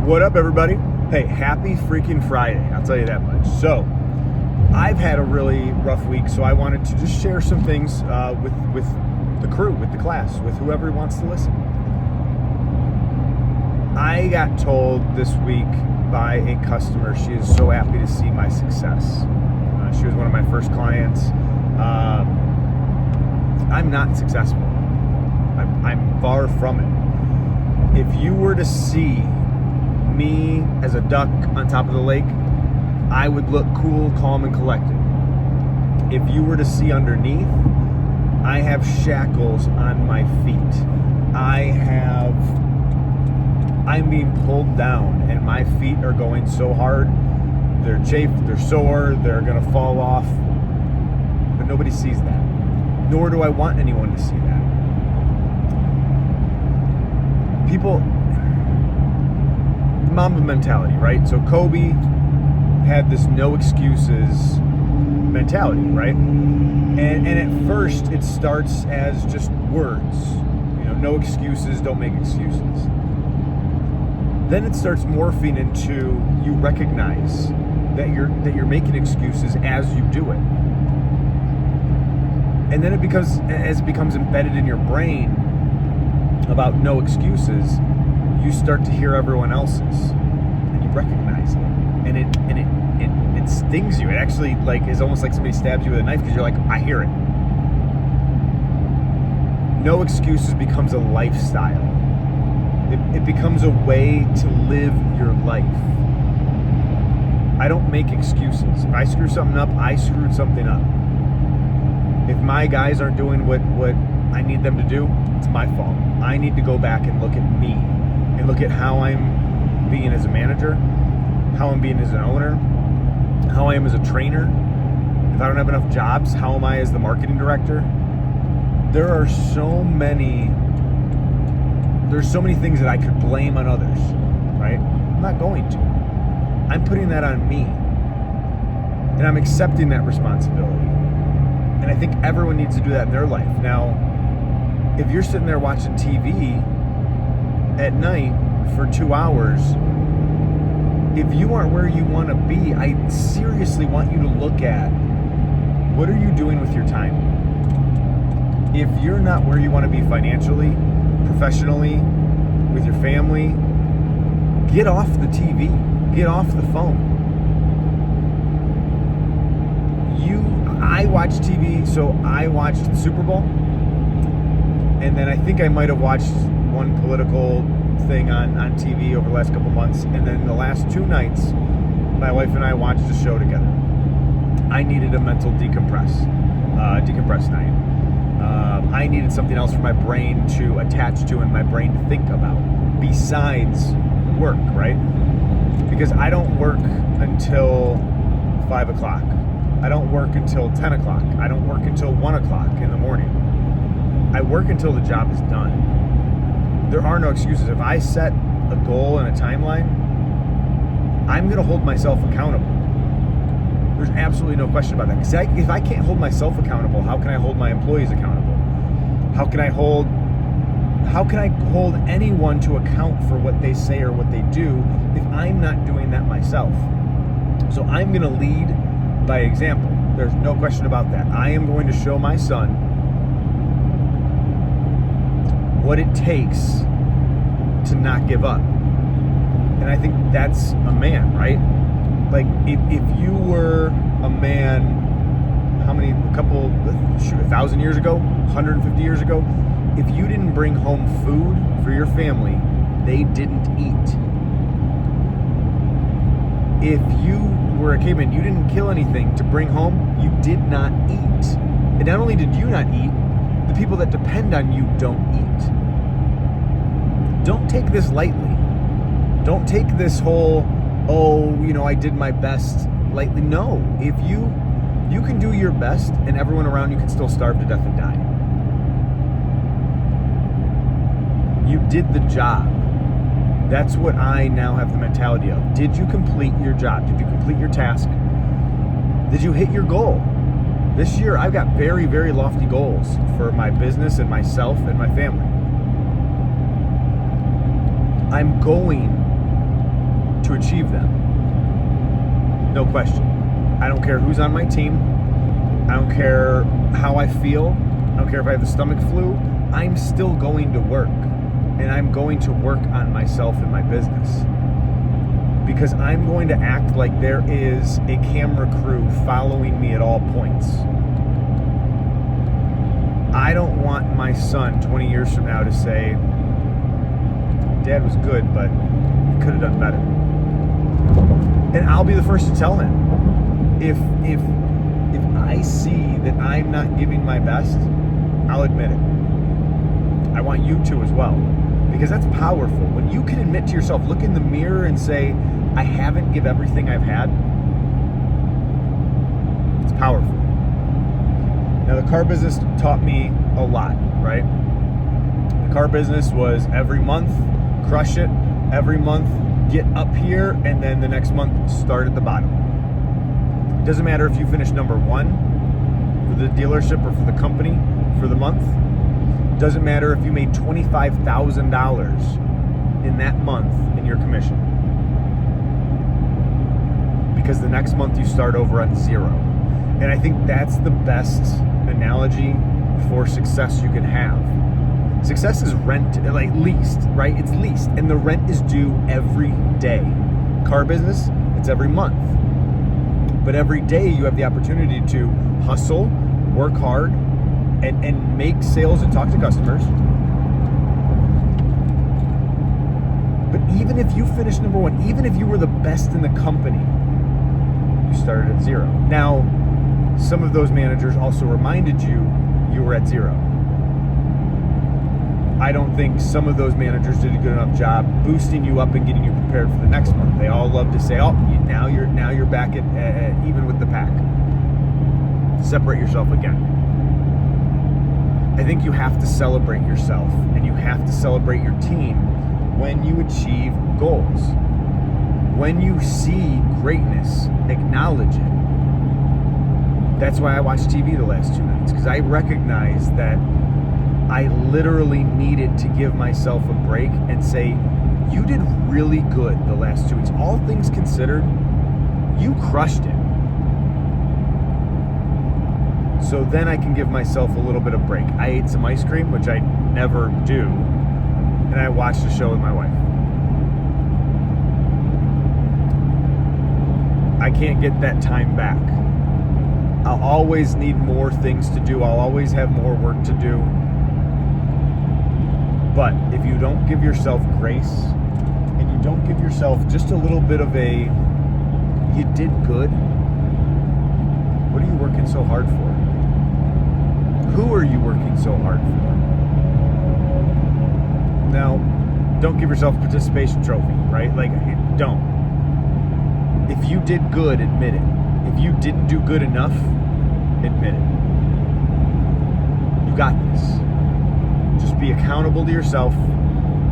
What up, everybody? Hey, happy freaking Friday. I'll tell you that much. So, I've had a really rough week, so I wanted to just share some things with the crew, with the class, with whoever wants to listen. I got told this week by a customer she is so happy to see my success. She was one of my first clients. I'm not successful. I'm far from it. If you were to see me as a duck on top of the lake, I would look cool, calm, and collected. If you were to see underneath, I have shackles on my feet. I'm being pulled down, and my feet are going so hard. They're chafed, they're sore, they're gonna fall off. But nobody sees that. Nor do I want anyone to see that. People, Mamba mentality, right? So Kobe had this no excuses mentality, right? And at first it starts as just words. You know, no excuses, don't make excuses. Then it starts morphing into you recognize that you're making excuses as you do it. And then as it becomes embedded in your brain about no excuses, you start to hear everyone else's, and you recognize it, and it stings you. It actually is almost like somebody stabs you with a knife, because you're like, I hear it. No excuses becomes a lifestyle. It becomes a way to live your life. I don't make excuses. If I screw something up, I screwed something up. If my guys aren't doing what I need them to do, it's my fault. I need to go back and look at me and look at how I'm being as a manager, how I'm being as an owner, how I am as a trainer. If I don't have enough jobs, how am I as the marketing director? There's so many things that I could blame on others, right? I'm not going to. I'm putting that on me. And I'm accepting that responsibility. And I think everyone needs to do that in their life. Now, if you're sitting there watching TV at night for 2 hours, if you aren't where you want to be, I seriously want you to look at, what are you doing with your time? If you're not where you want to be financially, professionally, with your family, get off the TV, get off the phone. I watch TV, so I watched the Super Bowl, and then I think I might have watched one political thing on TV over the last couple months, and then the last 2 nights, my wife and I watched a show together. I needed a mental decompress night. I needed something else for my brain to attach to and my brain to think about besides work, right? Because I don't work until 5 o'clock. I don't work until 10 o'clock. I don't work until 1 o'clock in the morning. I work until the job is done. There are no excuses. If I set a goal and a timeline, I'm going to hold myself accountable. There's absolutely no question about that. Because if I can't hold myself accountable, how can I hold my employees accountable? How can I hold anyone to account for what they say or what they do if I'm not doing that myself? So I'm going to lead by example. There's no question about that. I am going to show my son what it takes to not give up. And I think that's a man, right? Like, if you were a man, 1,000 years ago, 150 years ago, if you didn't bring home food for your family, they didn't eat. If you were a caveman, you didn't kill anything to bring home, you did not eat. And not only did you not eat, the people that depend on you don't eat. Don't take this lightly. Don't take this whole, I did my best lightly. No, if you can do your best and everyone around you can still starve to death and die. You did the job. That's what I now have the mentality of. Did you complete your job? Did you complete your task? Did you hit your goal? This year, I've got very, very lofty goals for my business and myself and my family. I'm going to achieve them. No question. I don't care who's on my team. I don't care how I feel. I don't care if I have the stomach flu. I'm still going to work. And I'm going to work on myself and my business. Because I'm going to act like there is a camera crew following me at all points. I don't want my son 20 years from now to say, Dad was good, but he could have done better. And I'll be the first to tell him. If I see that I'm not giving my best, I'll admit it. I want you to as well. Because that's powerful. When you can admit to yourself, look in the mirror and say, I haven't given everything I've had, it's powerful. Now, the car business taught me a lot, right? The car business was every month, crush it. Every month, get up here, and then the next month, start at the bottom. It doesn't matter if you finish number 1 for the dealership or for the company for the month. It doesn't matter if you made $25,000 in that month in your commission. Because the next month you start over at 0. And I think that's the best analogy for success you can have. Success is rent, like leased, right? It's leased, and the rent is due every day. Car business, it's every month. But every day you have the opportunity to hustle, work hard, and make sales and talk to customers. But even if you finish number 1, even if you were the best in the company, you started at 0. Now, some of those managers also reminded you were at 0. I don't think some of those managers did a good enough job boosting you up and getting you prepared for the next month. They all love to say, "Oh, now you're back at even with the pack." Separate yourself again. I think you have to celebrate yourself and you have to celebrate your team when you achieve goals. When you see greatness, acknowledge it. That's why I watched TV the last 2 nights, because I recognized that I literally needed to give myself a break and say, you did really good the last 2 weeks. All things considered, you crushed it. So then I can give myself a little bit of break. I ate some ice cream, which I never do, and I watched a show with my wife. I can't get that time back. I'll always need more things to do. I'll always have more work to do. But if you don't give yourself grace and you don't give yourself just a little bit of a, you did good, what are you working so hard for? Who are you working so hard for? Now, don't give yourself a participation trophy, right? Like, don't. If you did good, admit it. If you didn't do good enough, admit it. You got this. Just be accountable to yourself.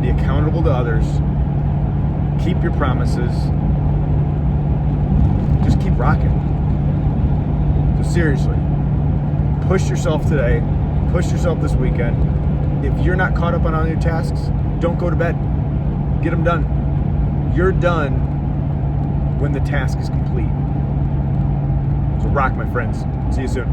Be accountable to others. Keep your promises. Just keep rocking. So seriously, push yourself today. Push yourself this weekend. If you're not caught up on all your tasks, don't go to bed. Get them done. You're done when the task is complete. So rock, my friends. See you soon.